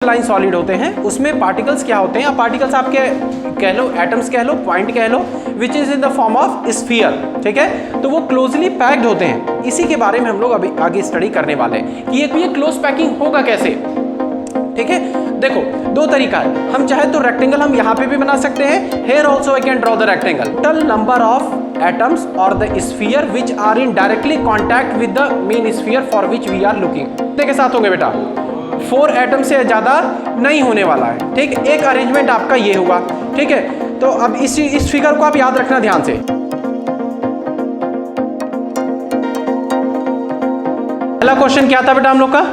Line solid होते हैं उसमें पार्टिकल्स क्या होते हैं, या पार्टिकल्स आप कह लो, एटम्स कह लो, पॉइंट कह लो, which is in the form of sphere, ठीक है। तो वो क्लोजली पैक्ड होते हैं। इसी के बारे में हम लोग अभी आगे स्टडी करने वाले हैं कि ये क्लोज पैकिंग होगा कैसे, ठीक है। देखो दो तरीका है, हम चाहे तो रेक्टेंगल हम यहाँ पे भी बना सकते हैं। Here also I can draw the rectangle. Total number of atoms और the sphere which are in directly contact with the main sphere for which we are looking के साथ होंगे बेटा। 4 एटम से ज़्यादा नहीं होने वाला है, ठीक। एक अरेंजमेंट आपका ये हुआ, ठीक है। तो अब इस फिगर को आप याद रखना ध्यान से। पहला क्वेश्चन क्या था बेटा हम लोग का,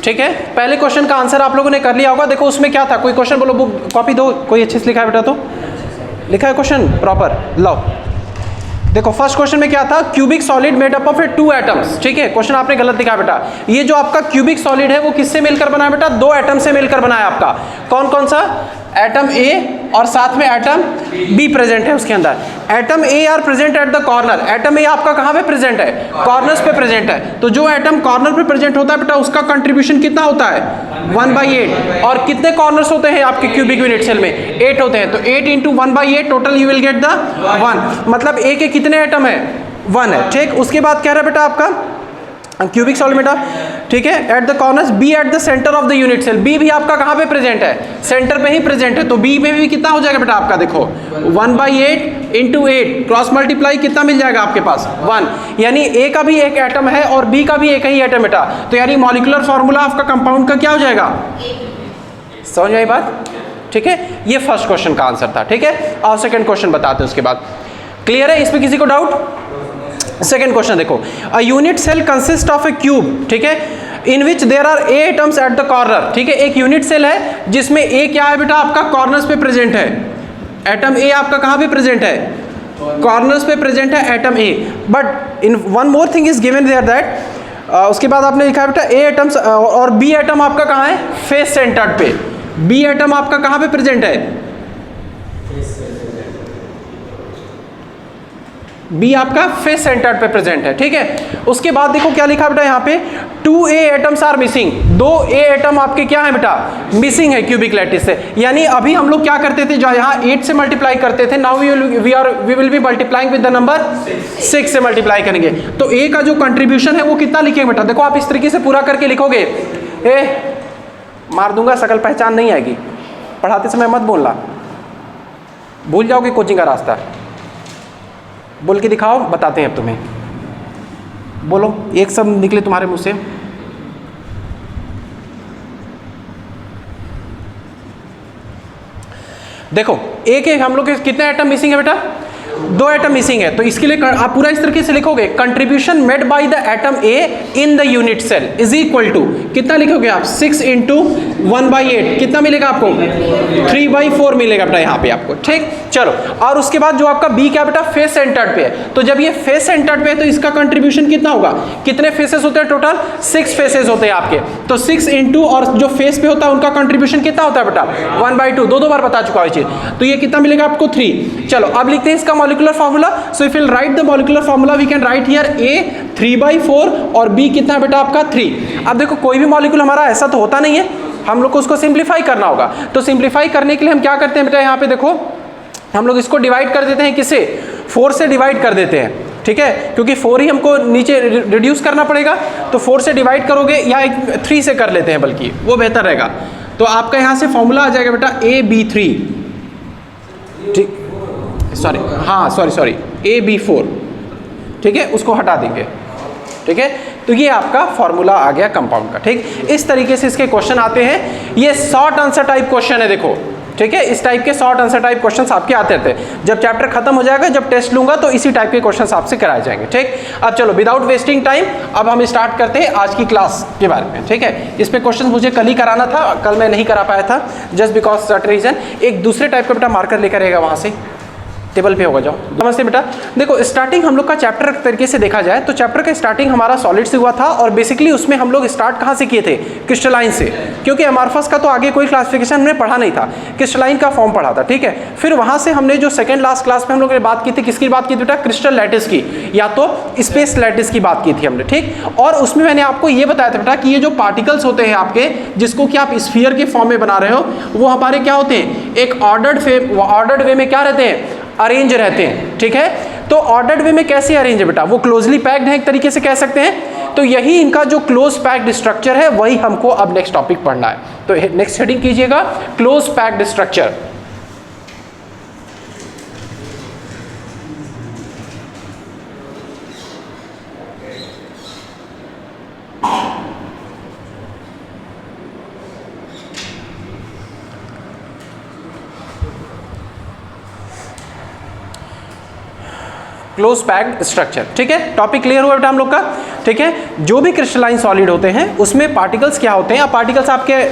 ठीक है। पहले क्वेश्चन का आंसर आप लोगों ने कर लिया होगा। देखो उसमें क्या था, कोई क्वेश्चन बोलो, बुक कॉपी दो, कोई अच्छे से लिखा है बेटा, तो लिखा है क्वेश्चन प्रॉपर, लो। देखो फर्स्ट क्वेश्चन में क्या था, cubic solid made up of 2 atoms, ठीक है। क्वेश्चन आपने गलत दिखा बेटा। ये जो आपका क्यूबिक सॉलिड है वो किससे मिलकर बना है बेटा, 2 एटम से मिलकर बना है आपका। कौन कौन सा, एटम ए और साथ में एटम बी प्रेजेंट है उसके अंदर। Atom A R present at the corner. Atom A आपका कहाँ पे प्रेजेंट है, कॉर्नर्स पे प्रेजेंट है। तो जो एटम कॉर्नर पे प्रेजेंट होता है बेटा उसका कंट्रीब्यूशन कितना होता है, 1/8। और कितने कॉर्नर्स होते हैं आपके क्यूबिक यूनिट सेल में, 8 होते हैं। तो 8 × 1/8 total you will get the 1। मतलब ए के कितने एटम है, 1 है, ठीक। उसके बाद कह रहा है बेटा आपका क्यूबिक सॉलिड बेटा, ठीक है, at the corners, B at the centre of the unit cell. B भी आपका कहाँ पे प्रेजेंट है, सेंटर पे ही प्रेजेंट है। तो बी में भी कितना हो जाएगा बेटा आपका, देखो 1/8 × 8 क्रॉस मल्टीप्लाई कितना मिल जाएगा आपके पास, 1। यानी ए का भी एक एटम है और बी का भी एक ही एटम बेटा। तो यानी मॉलिक्यूलर फॉर्मूला आपका कंपाउंड का क्या हो जाएगा, समझ आई बात, ठीक है। ये फर्स्ट क्वेश्चन का आंसर था, ठीक है। और सेकंड क्वेश्चन बताते हैं उसके बाद। क्लियर है, इसमें किसी को डाउट। सेकेंड क्वेश्चन देखो, a unit cell consist of a cube, ठीक है, in which there are 8 atoms at the corner, ठीक है। एक यूनिट सेल है जिसमें ए क्या है बेटा आपका, कॉर्नर्स पे प्रेजेंट है। एटम ए आपका कहाँ पे प्रेजेंट है, कॉर्नर्स पे प्रेजेंट है atom A. But in one more thing is given there that, उसके बाद आपने लिखा है बेटा ए एटम्स और बी एटम आपका कहाँ है, फेस सेंटर्ड पे। बी एटम आपका कहाँ पे प्रेजेंट है, बी आपका फेस सेंटर्ड पे प्रेजेंट है, ठीक है। उसके बाद देखो क्या लिखा बेटा यहाँ पे, 2 A atoms are missing. 2 A atom आपके क्या है बेटा, मिसिंग है क्यूबिक लैटिस से। यानी अभी हम लोग क्या करते थे, जो यहाँ 8 से मल्टीप्लाई करते थे, now we will be multiplying with the number 6 से मल्टीप्लाई करेंगे। तो ए का जो कंट्रीब्यूशन है वो कितना लिखेंगे बेटा, देखो आप इस तरीके से पूरा करके लिखोगे। ए मार दूंगा, शकल पहचान नहीं आएगी, पढ़ाते समय मत बोलना, भूल जाओगे कोचिंग का रास्ता। बोल के दिखाओ, बताते हैं अब तुम्हें, बोलो एक शब्द निकले तुम्हारे मुंह से। देखो ए के हम लोग के कितने एटम मिसिंग है बेटा, 2 एटम मिसिंग है। तो इसके लिए आप पूरा इस तरीके से लिखोगे, contribution made by the atom A in the unit cell is equal to, कितना लिखोगे आप, 6 × 1/8 कितना मिलेगा आपको, 3/4 मिलेगा बेटा यहाँ पे आपको, ठीक। चलो, और उसके बाद जो आपका बी क्या बेटा, फेस सेंटर्ड पे है। तो जब ये फेस सेंटर्ड पे है तो इसका कंट्रीब्यूशन कितना होगा, कितने फेसेस होते हैं टोटल, 6 फेसेस होते हैं आपके। तो 6 × और जो फेस पे होता है उनका कंट्रीब्यूशन कितना होता है बेटा, 1/2। दो बार बता चुका है चीज। तो ये कितना मिलेगा आपको, 3। चलो अब लिखते हैं इसका molecular formula. So if will write the molecular formula we can write here A 3/4 और बी कितना बेटा आपका 3। अब देखो कोई भी मॉलिक्यूल हमारा ऐसा तो होता नहीं है, हम लोग को उसको सिंप्लीफाई करना होगा। तो सिंप्लीफाई करने के लिए हम क्या करते हैं बेटा, यहाँ पे देखो हम लोग इसको डिवाइड कर देते हैं, किससे, 4 से डिवाइड कर देते हैं, ठीक है। क्योंकि 4 ही हमको नीचे रिड्यूस करना पड़ेगा, तो 4 से डिवाइड करोगे, या 3 से कर लेते हैं बल्कि वो बेहतर रहेगा। तो आपका यहाँ से फॉर्मूला आ जाएगा बेटा AB3, ठीक, सॉरी हाँ सॉरी AB4, ठीक है, उसको हटा देंगे, ठीक है। तो ये आपका फॉर्मूला आ गया कंपाउंड का, ठीक। इस तरीके से इसके क्वेश्चन आते हैं। ये शॉर्ट आंसर टाइप क्वेश्चन है, देखो, ठीक है। इस टाइप के शॉर्ट आंसर टाइप क्वेश्चंस आपके आते रहते हैं। जब चैप्टर खत्म हो जाएगा, जब टेस्ट लूंगा, तो इसी टाइप के क्वेश्चंस आपसे कराए जाएंगे, ठीक। अब चलो विदाउट वेस्टिंग टाइम अब हम स्टार्ट करते हैं आज की क्लास के बारे में, ठीक है। इस पे क्वेश्चन मुझे कल ही कराना था, कल मैं नहीं करा पाया था, जस्ट बिकॉज सर्टेन रीजन। एक दूसरे टाइप का बेटा मार्कर लेकर आएगा वहाँ से, टेबल पे होगा, जाओ। नमस्ते बेटा, देखो स्टार्टिंग हम लोग का चैप्टर तरीके से देखा जाए तो चैप्टर का स्टार्टिंग हमारा सॉलिड से हुआ था और बेसिकली उसमें हम लोग स्टार्ट कहाँ से किए थे, क्रिस्टलाइन से, क्योंकि अमॉर्फस का तो आगे कोई क्लासिफिकेशन हमने पढ़ा नहीं था, क्रिस्टलाइन का फॉर्म पढ़ा था, ठीक है। फिर वहाँ से हमने जो सेकेंड लास्ट क्लास में हम लोग ने बात की थी, किसकी बात की थी बेटा, क्रिस्टल लैटिस की या तो स्पेस लैटिस की बात की थी हमने, ठीक। और उसमें मैंने आपको ये बताया था बेटा कि ये जो पार्टिकल्स होते हैं आपके, जिसको कि आप स्फीयर के फॉर्म में बना रहे हो, वो हमारे क्या होते हैं, एक ऑर्डर्ड वे में क्या रहते हैं, अरेंज रहते हैं, ठीक है। तो ऑर्डर्ड वे में कैसे अरेंज है बेटा, वो क्लोजली पैक्ड है एक तरीके से कह सकते हैं। तो यही इनका जो क्लोज पैक्ड स्ट्रक्चर है वही हमको अब नेक्स्ट टॉपिक पढ़ना है। तो नेक्स्ट हेडिंग कीजिएगा, close packed structure. Close packed structure, ठीक है। टॉपिक क्लियर हुआ बेटा हम लोग का, ठीक है। जो भी क्रिस्टलाइन सॉलिड होते हैं उसमें पार्टिकल्स क्या होते हैं, या पार्टिकल्स आपके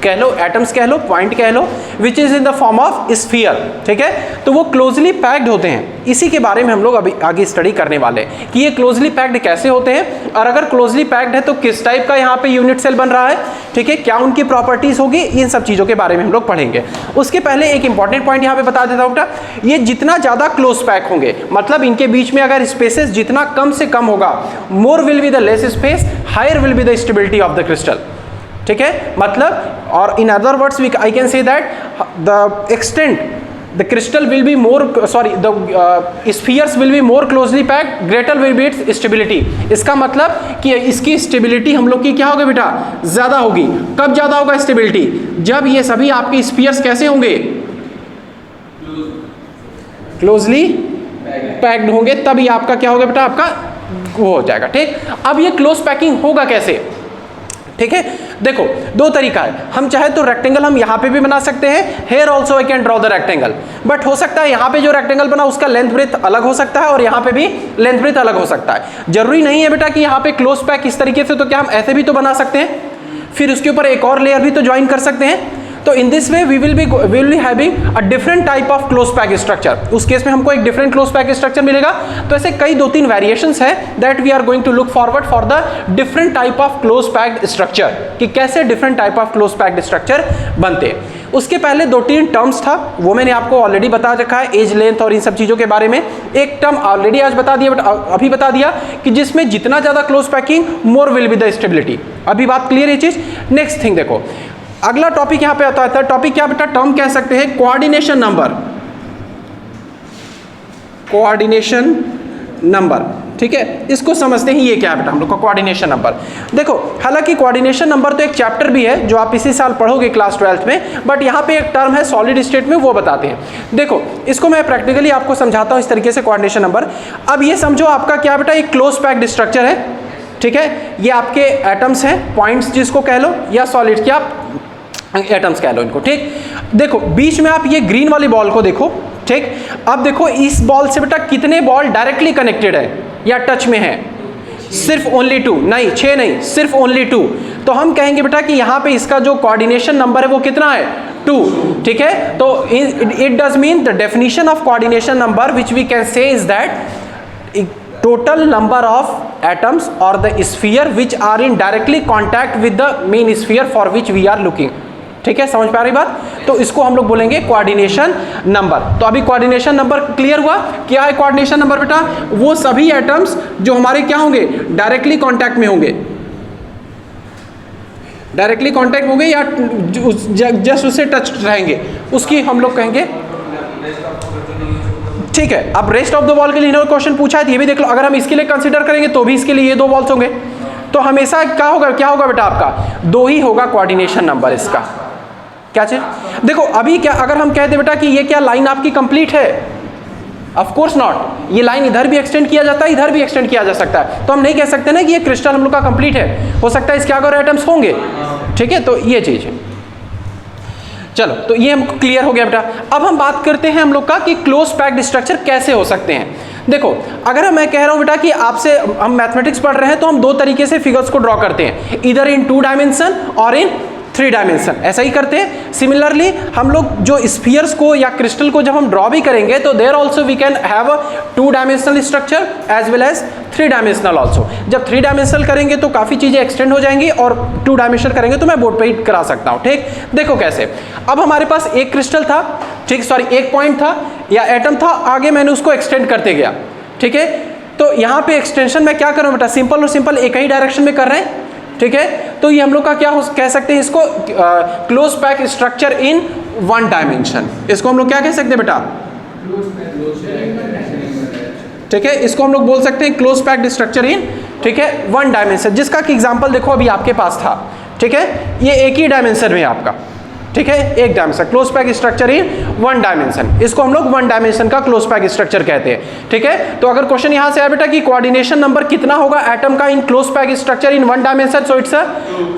कह लो, एटम्स कह लो, पॉइंट कह लो, which is in the form of sphere, ठीक है। तो वो क्लोजली पैक्ड होते हैं। इसी के बारे में हम लोग अभी आगे स्टडी करने वाले हैं कि ये क्लोजली पैक्ड कैसे होते हैं, और अगर क्लोजली पैक्ड है तो किस टाइप का यहाँ पे यूनिट सेल बन रहा है, ठीक है, क्या उनकी प्रॉपर्टीज होगी, इन सब चीज़ों के बारे में हम लोग पढ़ेंगे। उसके पहले एक इंपॉर्टेंट पॉइंट यहाँ पे बता देता हूँ बेटा, ये जितना ज़्यादा क्लोज पैक होंगे, मतलब इनके बीच में अगर स्पेसेस जितना कम से कम होगा, more will be the less space, higher will be the stability of the crystal, ठीक है। मतलब, और in other words I can say that the extent the crystal will be more, sorry, the spheres will be more closely packed, greater will be its stability। इसका मतलब कि इसकी stability हम लोग की क्या होगी बेटा, ज़्यादा होगी। कब ज़्यादा होगा स्टेबिलिटी, जब ये सभी आपके स्फीयर्स कैसे होंगे, क्लोजली पैक्ड होंगे, तब ये आपका क्या होगा बेटा, आपका वो हो जाएगा, ठीक। अब ये क्लोज पैकिंग होगा कैसे, ठीक है। देखो दो तरीका है, हम चाहे तो रेक्टेंगल हम यहाँ पे भी बना सकते हैं, here also I can draw the rectangle, but हो सकता है यहाँ पे जो रेक्टेंगल बना उसका लेंथ ब्रेथ अलग हो सकता है और यहाँ पे भी लेंथ ब्रेथ अलग हो सकता है। जरूरी नहीं है बेटा कि यहाँ पे क्लोज पैक इस तरीके से, तो क्या हम ऐसे भी तो बना सकते हैं, फिर उसके ऊपर एक और लेयर भी तो ज्वाइन कर सकते हैं। तो in this way we will be having a different type of close pack structure. उस केस में हमको एक डिफरेंट क्लोज पैक स्ट्रक्चर मिलेगा। तो ऐसे कई 2-3 वेरिएशंस है that we are going to look forward for the different type of close packed structure, कि कैसे different type of close packed structure बनते हैं। उसके पहले 2-3 टर्म्स था, वो मैंने आपको ऑलरेडी बता रखा है, एज लेंथ और इन सब चीज़ों के बारे में। एक टर्म ऑलरेडी आज बता दिया, बट अभी बता दिया कि जिसमें जितना ज़्यादा close packing, more will be the stability. अभी बात क्लियर है चीज़। नेक्स्ट थिंग देखो, अगला टॉपिक यहां पे आता है, टॉपिक क्या बेटा, टर्म कह सकते हैं कोऑर्डिनेशन नंबर, कोऑर्डिनेशन नंबर, ठीक है। इसको समझते हैं ये क्या है बेटा हम लोग का कोऑर्डिनेशन नंबर। देखो हालांकि कोऑर्डिनेशन नंबर तो एक चैप्टर भी है जो आप इसी साल पढ़ोगे क्लास 12th में, बट यहाँ पे एक टर्म है सॉलिड स्टेट में, वो बताते हैं। देखो इसको मैं प्रैक्टिकली आपको समझाता हूँ इस तरीके से, कोऑर्डिनेशन नंबर। अब ये समझो आपका क्या बेटा, एक क्लोज पैक्ड स्ट्रक्चर है, ठीक है। ये आपके एटम्स हैं, पॉइंट्स जिसको कह लो, या सॉलिड क्या एटम्स कह लो इनको, ठीक। देखो बीच में आप ये ग्रीन वाली बॉल को देखो, ठीक। अब देखो इस बॉल से बेटा कितने बॉल डायरेक्टली कनेक्टेड है या टच में है, सिर्फ ओनली 2, नहीं 6 नहीं, सिर्फ ओनली 2। तो हम कहेंगे बेटा कि यहाँ पे इसका जो कोऑर्डिनेशन नंबर है वो कितना है, 2, ठीक है। तो it does mean the definition of coordination number which we can say is that total number of atoms or the sphere which are in directly contact with the main sphere for which we are looking, ठीक है। समझ पा रही बात, तो इसको हम लोग बोलेंगे कोऑर्डिनेशन नंबर। तो अभी कोऑर्डिनेशन नंबर क्लियर हुआ, क्या है कोऑर्डिनेशन नंबर बेटा, वो सभी एटम्स जो हमारे क्या होंगे, डायरेक्टली कांटेक्ट में होंगे, डायरेक्टली कांटेक्ट होंगे या जस्ट उससे टच रहेंगे, उसकी हम लोग कहेंगे, ठीक है। अब रेस्ट ऑफ द बॉल के लिए इन्होंने क्वेश्चन पूछा है, ये भी देख लो। अगर हम इसके लिए कंसीडर करेंगे तो भी इसके लिए ये 2 बॉल्स होंगे, तो हमेशा क्या होगा बेटा, आपका 2 ही होगा कोऑर्डिनेशन नंबर इसका। क्या चीज, देखो अभी क्या अगर हम कहते बेटा कि ये क्या लाइन आपकी कंप्लीट है, ऑफ कोर्स नॉट, ये लाइन इधर भी एक्सटेंड किया जाता है, इधर भी एक्सटेंड किया जा सकता है, तो हम नहीं कह सकते ना कि ये क्रिस्टल हम लोग का कंप्लीट है, हो सकता है इसके आगे और एटम्स होंगे, ठीक है। तो ये चीज है, चलो तो ये हमको क्लियर हो गया बेटा। अब हम बात करते हैं हम लोग का कि क्लोज पैक्ड स्ट्रक्चर कैसे हो सकते हैं। देखो अगर मैं कह रहा हूं बेटा कि आपसे हम मैथमेटिक्स पढ़ रहे हैं तो हम 2 तरीके से फिगर्स को ड्रॉ करते हैं, इधर इन 2 डायमेंशन और इन 3 डायमेंशन, ऐसा ही करते हैं। सिमिलरली हम लोग जो स्फीयर्स को या क्रिस्टल को जब हम ड्रॉ भी करेंगे तो there also we can have a 2 dimensional structure as well as 3 dimensional also. जब 3 डायमेंशनल करेंगे तो काफ़ी चीज़ें एक्सटेंड हो जाएंगी, और 2 डायमेंशनल करेंगे तो मैं बोर्ड पे ही करा सकता हूँ। ठीक, देखो कैसे। अब हमारे पास एक क्रिस्टल था, ठीक, सॉरी एक पॉइंट था या एटम था, आगे मैंने उसको एक्सटेंड करते गया। ठीक है, तो यहाँ पे एक्सटेंशन में क्या करूँ बेटा, सिंपल और सिंपल एक ही डायरेक्शन में कर रहे हैं। ठीक है, तो ये हम लोग का क्या कह सकते हैं इसको, close pack structure in 1 dimension. इसको हम लोग क्या कह सकते हैं बेटा, ठीक है, इसको हम लोग बोल सकते हैं क्लोज पैक्ड स्ट्रक्चर इन, ठीक है, 1 डायमेंशन। जिसका कि एग्जांपल देखो अभी आपके पास था। ठीक है, ये एक ही डायमेंशन में है आपका। ठीक है, एक dimension, close pack structure in 1 dimension. इसको हम लोग 1 डायमेंशन का क्लोज पैक स्ट्रक्चर कहते हैं। ठीक है, तो अगर क्वेश्चन यहां से आया बेटा कि कोऑर्डिनेशन नंबर कितना होगा एटम का in close pack structure in 1 dimension, so it's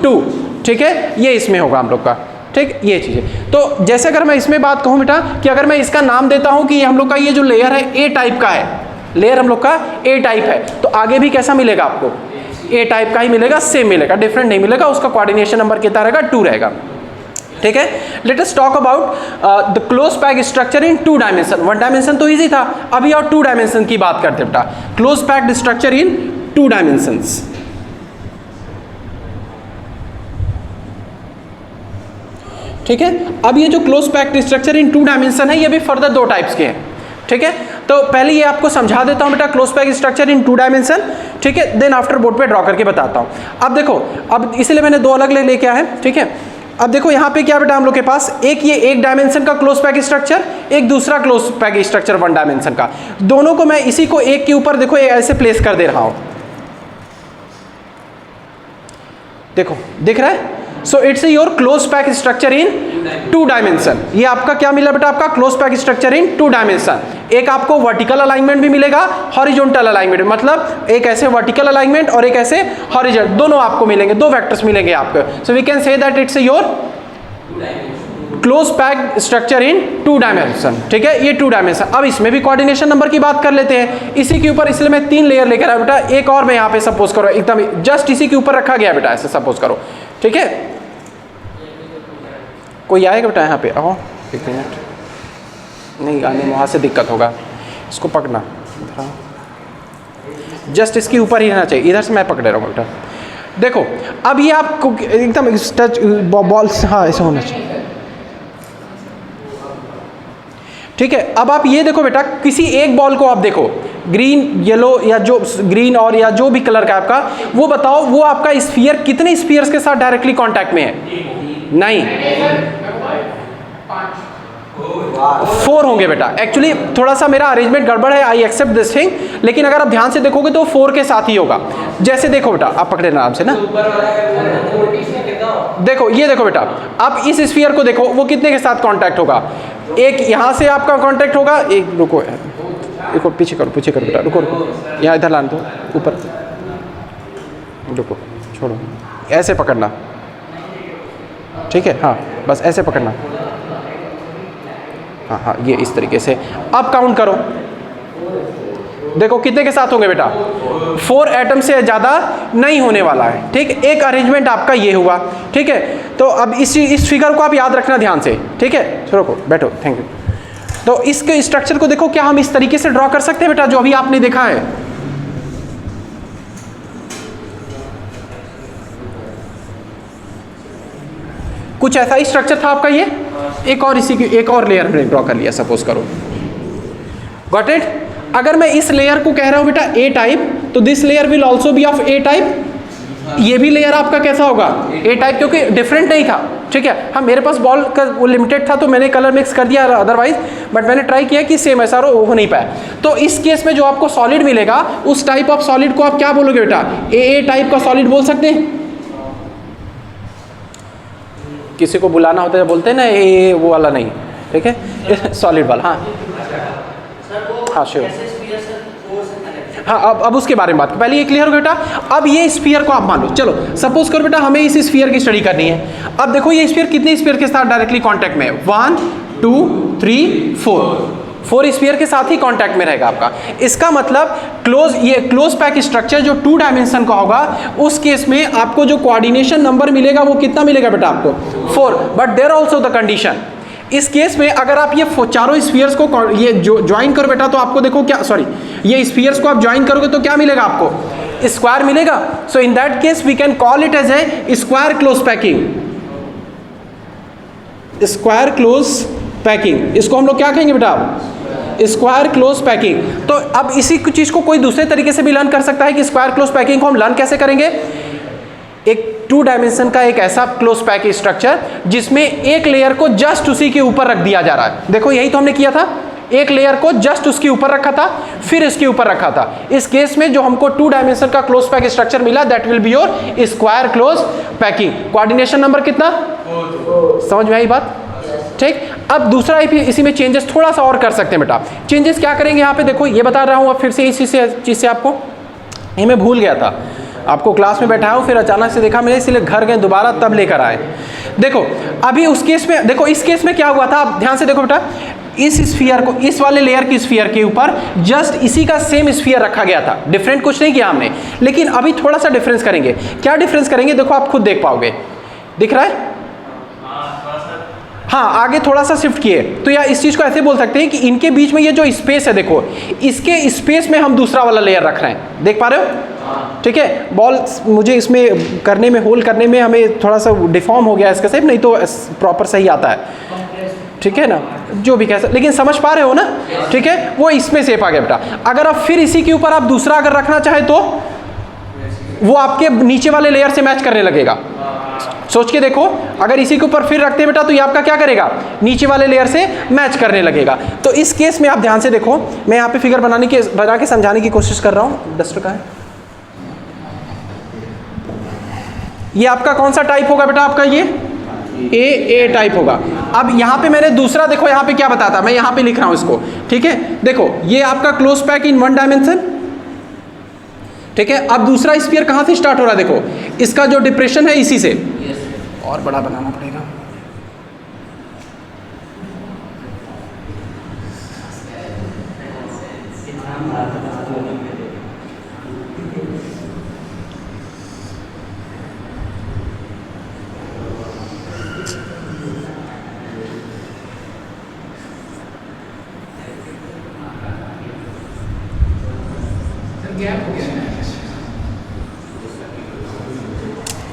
2। ठीक है, ये इसमें होगा हम लोग का। ठीक, ये चीजें। तो जैसे अगर मैं इसमें बात कहूं बेटा कि अगर मैं इसका नाम देता हूं कि हम लोग का ये जो लेयर है ए टाइप का है, लेयर हम लोग का ए टाइप है, तो आगे भी कैसा मिलेगा आपको, ए टाइप का ही मिलेगा, सेम मिलेगा, डिफरेंट नहीं मिलेगा। उसका कोऑर्डिनेशन नंबर कितना रहेगा, 2 रहेगा। ठीक है, let us talk about the close pack structure in 2 dimension. 1 dimension तो इजी था, अभी और 2 डायमेंशन की बात करते हैं बेटा, close packed structure in 2 dimensions. ठीक है, अब ये जो close packed structure in 2 dimension है, ये भी फर्दर 2 टाइप्स के हैं। ठीक है, तो पहले ये आपको समझा देता हूं बेटा close pack structure in 2 dimension. ठीक है, देन आफ्टर बोर्ड पे ड्रॉ करके बताता हूं। अब देखो, अब इसलिए मैंने 2 अलग लेके आया है। ठीक है, अब देखो यहाँ पे क्या बेटा हम लोग के पास एक ये 1 डायमेंशन का क्लोज पैक स्ट्रक्चर, एक दूसरा क्लोज पैक स्ट्रक्चर 1 डायमेंशन का। दोनों को मैं इसी को एक के ऊपर देखो ऐसे प्लेस कर दे रहा हूं। देखो दिख रहा है, so it's your close pack structure in 2 dimension. ये आपका क्या मिला बेटा, आपका close pack structure in 2 dimension. एक आपको वर्टिकल अलाइनमेंट भी मिलेगा, हॉरिजॉन्टल अलाइनमेंट, मतलब एक ऐसे वर्टिकल अलाइनमेंट और एक ऐसे हॉरिजॉन्टल, दोनों आपको मिलेंगे, 2 वेक्टर्स मिलेंगे आपको। So we can say that it's your close pack structure in 2 dimension. ठीक है, ये 2 डायमेंशन। अब इसमें भी कोऑर्डिनेशन नंबर की बात कर लेते हैं इसी के ऊपर, इसलिए मैं 3 लेयर लेकर आया बेटा। एक और मैं यहाँ पे सपोज करो एकदम जस्ट इसी के ऊपर रखा गया बेटा, ऐसे सपोज करो। ठीक है, कोई आएगा बेटा यहाँ पे, आओ 1 मिनट, नहीं आने में वहाँ से दिक्कत होगा, इसको पकड़ना, जस्ट इसके ऊपर ही रहना चाहिए, इधर से मैं पकड़े रहूँगा बेटा। देखो अब ये आपको एकदम टच बॉल्स, हाँ ऐसा होना चाहिए। ठीक है, अब आप ये देखो बेटा, किसी एक बॉल को आप देखो, ग्रीन, येलो या जो ग्रीन और या जो भी कलर का आपका, वो बताओ वो आपका स्फीयर कितने स्फीयर्स के साथ डायरेक्टली कांटेक्ट में है? नहीं, 4 होंगे बेटा। एक्चुअली थोड़ा सा मेरा अरेंजमेंट गड़बड़ है, आई एक्सेप्ट दिस थिंग, लेकिन अगर आप ध्यान से देखोगे तो 4 के साथ ही होगा। जैसे देखो बेटा, आप पकड़े आराम से ना, देखो ये देखो बेटा, आप इस स्फीयर को देखो, वो कितने के साथ कांटेक्ट होगा? एक यहाँ से आपका कांटेक्ट होगा, एक रुको, रुको पीछे करो बेटा, रुको यहाँ इधर लाने दो, ऊपर रुको, छोड़ो, ऐसे पकड़ना। ठीक है, हाँ बस ऐसे पकड़ना, हाँ ये इस तरीके से। अब काउंट करो, देखो कितने के साथ होंगे बेटा? 4 एटम से ज़्यादा नहीं होने वाला है। ठीक, एक अरेंजमेंट आपका ये हुआ। ठीक है, तो अब इस फिगर को आप याद रखना ध्यान से। ठीक है, चलो बैठो, थैंक यू। तो इसके स्ट्रक्चर को देखो, क्या हम इस तरीके से ड्रॉ कर सकते हैं बेटा जो अभी आपने देखा है? कुछ ऐसा ही स्ट्रक्चर था आपका, ये एक और इसी की एक और लेयर हमने ड्रॉ कर लिया, सपोज करो। Got it? अगर मैं इस लेयर को कह रहा हूं बेटा ए टाइप, तो this layer will also be of A type. ये भी लेयर आपका कैसा होगा? ए टाइप, क्योंकि डिफरेंट नहीं था। ठीक है, हाँ मेरे पास बॉल का वो लिमिटेड था तो मैंने कलर मिक्स कर दिया अदरवाइज, बट मैंने ट्राई किया कि सेम ऐसा हो नहीं पाया। तो इस केस में जो आपको सॉलिड मिलेगा, उस टाइप ऑफ सॉलिड को आप क्या बोलोगे बेटा? ए टाइप का सॉलिड बोल सकते हैं। किसी को बुलाना होता है बोलते हैं ना, ये वो वाला नहीं। ठीक है, सॉलिड वाला। हाँ श्योर, हाँ अब उसके बारे में बात, पहले ये क्लियर हो बेटा। अब ये स्फीयर को आप मान लो, चलो सपोज करो बेटा हमें इस स्फीयर की स्टडी करनी है। अब देखो ये स्फीयर कितने स्फीयर के साथ डायरेक्टली कांटेक्ट में है? 1 2 3 4 4 स्फीयर के साथ ही कांटेक्ट में रहेगा आपका। इसका मतलब ये क्लोज पैक स्ट्रक्चर जो 2 डायमेंशन का होगा, उस केस में आपको जो कोऑर्डिनेशन नंबर मिलेगा वो कितना मिलेगा बेटा आपको 4। But there also the condition, इस केस में अगर आप ये चारों स्फीयर्स को ये ज्वाइन करो बेटा, तो आपको देखो क्या, सॉरी, ये स्फीयर्स को आप ज्वाइन करोगे तो क्या मिलेगा आपको, स्क्वायर मिलेगा। So in that case we can call it as a square close packing, square close packing. इसको हम लोग क्या कहेंगे बेटा, स्क्वायर क्लोज पैकिंग। तो अब इसी चीज को कोई दूसरे तरीके से भी लर्न कर सकता है कि स्क्वायर क्लोज पैकिंग को हम लर्न कैसे करेंगे। एक 2 डायमेंशन का एक ऐसा क्लोज पैक स्ट्रक्चर जिसमें एक लेयर को जस्ट उसी के ऊपर रख दिया जा रहा है। देखो यही तो हमने किया था, एक लेयर को जस्ट उसके ऊपर रखा था, फिर इसके ऊपर रखा था। इस केस में जो हमको 2 डायमेंशन का क्लोज पैक स्ट्रक्चर मिला, that will be your square close packing. Coordination number कितना, समझ में आई बात, ठीक। अब दूसरा इसी में चेंजेस थोड़ा सा और कर सकते हैं बेटा। चेंजेस क्या करेंगे यहाँ पे, देखो ये बता रहा हूँ अब फिर से इसी चीज से आपको, ये मैं भूल गया था, आपको क्लास में बैठाया हूँ फिर अचानक से देखा मैंने, इसलिए घर गए दोबारा तब लेकर आए। देखो अभी उस केस में, देखो इस केस में क्या हुआ था, आप ध्यान से देखो बेटा, इस स्फीयर को, इस वाले लेयर की स्फीयर के ऊपर जस्ट इसी का सेम स्फीयर रखा गया था, डिफरेंट कुछ नहीं किया हमने। लेकिन अभी थोड़ा सा डिफरेंस करेंगे। क्या डिफरेंस करेंगे, देखो आप खुद देख पाओगे, दिख रहा है, हाँ आगे थोड़ा सा शिफ्ट किए तो या इस चीज को ऐसे बोल सकते हैं कि इनके बीच में ये जो स्पेस है, देखो इसके स्पेस में हम दूसरा वाला लेयर रख रहे हैं, देख पा रहे हो, ठीक है। बॉल मुझे इसमें करने में, होल करने में हमें थोड़ा सा डिफॉर्म हो गया इसका शेप, नहीं तो प्रॉपर सही आता है, ठीक है ना, जो भी कैसा, लेकिन समझ पा रहे हो ना, ठीक है, वो इसमें शेप आ गया बेटा। अगर आप फिर इसी के ऊपर आप दूसरा अगर रखना चाहे तो वो आपके नीचे वाले लेयर से मैच करने लगेगा। सोच के देखो, अगर इसी के ऊपर फिर रखते हैं बेटा तो ये आपका क्या करेगा, नीचे वाले लेयर से मैच करने लगेगा। तो इस केस में आप ध्यान से देखो, मैं यहाँ पे फिगर बना के समझाने की कोशिश कर रहा हूँ। डस्टर का है, ये आपका कौन सा टाइप होगा बेटा, आपका ये ए टाइप होगा। अब यहाँ पे मैंने दूसरा, देखो यहाँ पे क्या बताता, मैं यहाँ पे लिख रहा हूँ इसको, ठीक है। देखो ये आपका क्लोज पैक इन 1 डायमेंशन, ठीक है। अब दूसरा स्फीयर कहाँ से स्टार्ट हो रहा है, देखो इसका जो डिप्रेशन है इसी से, और बड़ा बनाना पड़ेगा,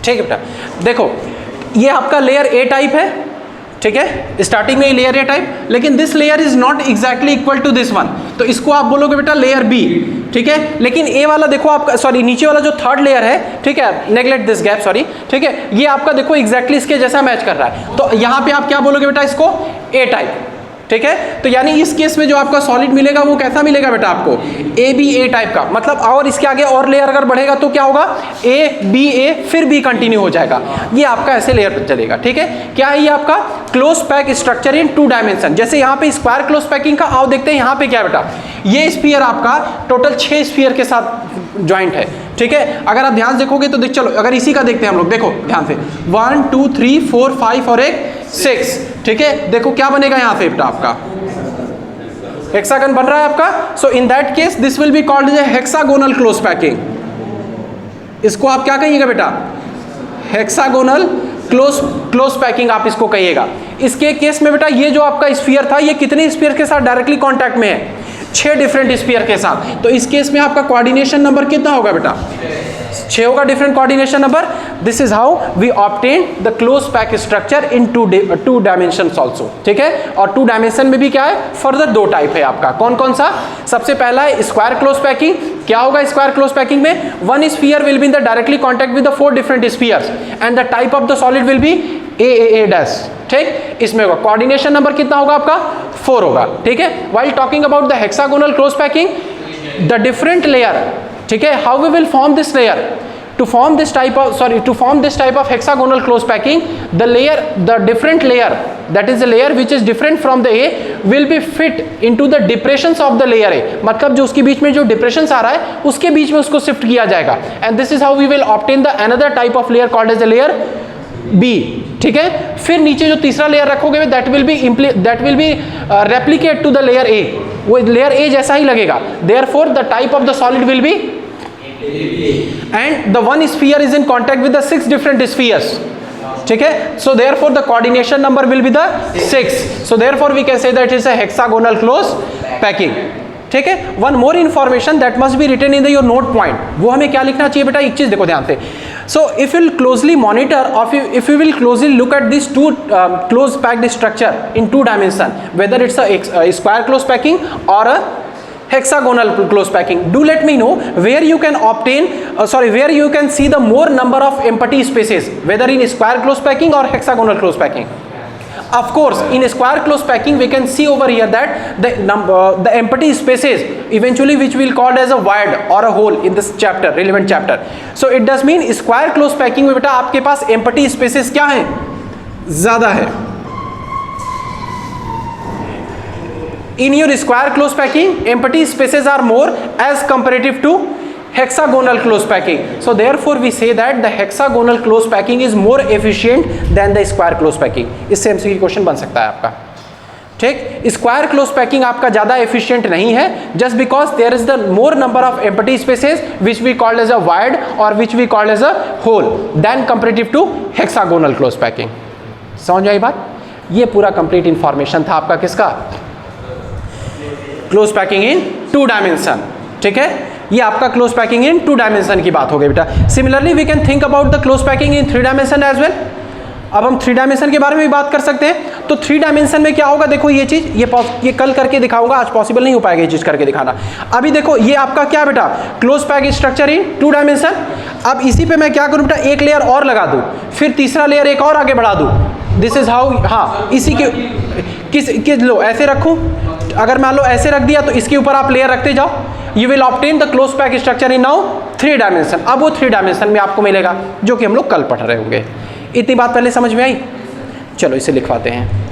ठीक है बेटा। देखो ये आपका लेयर ए टाइप है, ठीक है, स्टार्टिंग में लेयर ए टाइप, लेकिन this layer is not exactly equal to this one, तो इसको आप बोलोगे बेटा लेयर बी, ठीक है। लेकिन ए वाला देखो आपका, सॉरी नीचे वाला जो थर्ड लेयर है, ठीक है, नेगलेक्ट दिस गैप, सॉरी, ठीक है, ये आपका देखो एग्जैक्टली इसके जैसा मैच कर रहा है, तो यहाँ पे आप क्या बोलोगे बेटा, इसको ए टाइप, ठीक है। तो यानी इस केस में जो आपका सॉलिड मिलेगा वो कैसा मिलेगा बेटा आपको, ए बी ए टाइप का, मतलब और इसके आगे और लेयर अगर बढ़ेगा तो क्या होगा, ए बी ए फिर बी कंटिन्यू हो जाएगा, ये आपका ऐसे लेयर पर चलेगा, ठीक है। क्या है ये आपका close pack structure in 2 dimension. जैसे यहाँ पे स्क्वायर क्लोज पैकिंग का आओ देखते हैं, यहाँ पे क्या है बेटा, ये स्फीयर आपका टोटल 6 स्फीयर के साथ ज्वाइंट है, ठीक है। अगर आप ध्यान देखोगे तो देख, चलो अगर इसी का देखते हैं हम लोग, देखो ध्यान से 1 2 3 4 5 और एक 6, ठीक है। देखो क्या बनेगा यहाँ पे बेटा, आपका हेक्सागन बन रहा है आपका। So in that case this will be called as hexagonal close packing. इसको आप क्या कहिएगा बेटा, हेक्सागोनल क्लोज पैकिंग आप इसको कहिएगा। इसके केस में बेटा ये जो आपका स्फीयर था, ये कितने स्फीयर के साथ डायरेक्टली कांटेक्ट में है, 6 डिफरेंट स्फीयर के साथ। तो इस केस में आपका कोऑर्डिनेशन नंबर कितना होगा बेटा, 6 होगा, different coordination number. This is how we obtain the close pack structure in 2 dimensions also, ठीक है। और 2 डायमेंशन में भी क्या है, फर्दर 2 टाइप है आपका, कौन कौन सा, सबसे पहला है स्क्वायर क्लोज पैकिंग। क्या होगा स्क्वायर क्लोज पैकिंग में, 1 sphere will be in the directly contact with the 4 different spheres and the type of the solid will B A dash, ठीक। इसमें होगा कोऑर्डिनेशन नंबर कितना होगा आपका, 4 होगा, ठीक है। While talking about the hexagonal close packing, the different layer, ठीक है, how we will form this layer, to form this type of hexagonal close packing, the different layer, that is the layer which is different from the A, will be fit into the depressions of the layer A। मतलब जो उसके बीच में जो depressions आ रहा है उसके बीच में उसको शिफ्ट किया जाएगा, and this is how we will obtain the another type of layer called as the layer B, ठीक है। फिर नीचे जो तीसरा लेयर रखोगे that will be replicate to the layer A, वो लेयर ए जैसा ही लगेगा, therefore the type of the solid will be, and the one sphere is in contact with the 6 different spheres, ठीक है। So therefore the coordination number will be the 6, so therefore we can say that is a hexagonal close packing, ठीक है। One more information that must be written in the your note point, वो हमें क्या लिखना चाहिए बेटा, एक चीज देखो ध्यान से। So if you closely monitor और if you will closely look at this two close packed structure in 2 dimension, whether it's a square close packing और a hexagonal close packing, do let me know where you can obtain where you can see the more number of empty spaces, whether in square close packing or hexagonal close packing. Of course, in square close packing we can see over here that the empty spaces eventually which we'll call as a void or a hole in this chapter, relevant chapter. So it does mean square close packing में बेटा आपके पास empty spaces क्या हैं, ज़्यादा है। In your square close packing, empty spaces are more as comparative to hexagonal close packing. So therefore we say that the hexagonal close packing is more efficient than the square close packing. इससे MCQ question बन सकता है आपका, ठीक। Square close packing आपका ज़्यादा efficient नहीं है, just because there is the more number of empty spaces which we called as a void और which we called as a hole then comparative to hexagonal close packing. समझ आई बात? ये पूरा कंप्लीट इंफॉर्मेशन था आपका किसका, क्लोज पैकिंग इन 2 dimension, ठीक है। ये आपका क्लोज पैकिंग इन 2 डायमेंशन की बात हो गई बेटा। Similarly we can think about the close packing in 3 dimension as well. अब हम 3 डायमेंशन के बारे में भी बात कर सकते हैं। तो 3 डायमेंशन में क्या होगा, देखो ये चीज ये कल करके दिखाऊंगा, आज पॉसिबल नहीं हो पाएगा ये चीज करके दिखाना। अभी देखो ये आपका क्या बेटा, close pack structure in 2 dimension. अब इसी पे मैं क्या करूं बेटा, एक लेयर और लगा दूं, फिर तीसरा लेयर एक और आगे बढ़ा दूं। दिस इज हाउ, हाँ इसी के लो ऐसे रखूं, अगर मान लो ऐसे रख दिया तो इसके ऊपर आप लेयर रखते जाओ, you will obtain the close pack structure in now 3 dimension. अब वो 3 डायमेंशन में आपको मिलेगा जो कि हम लोग कल पढ़ रहे होंगे। इतनी बात पहले समझ में आई? चलो इसे लिखवाते हैं।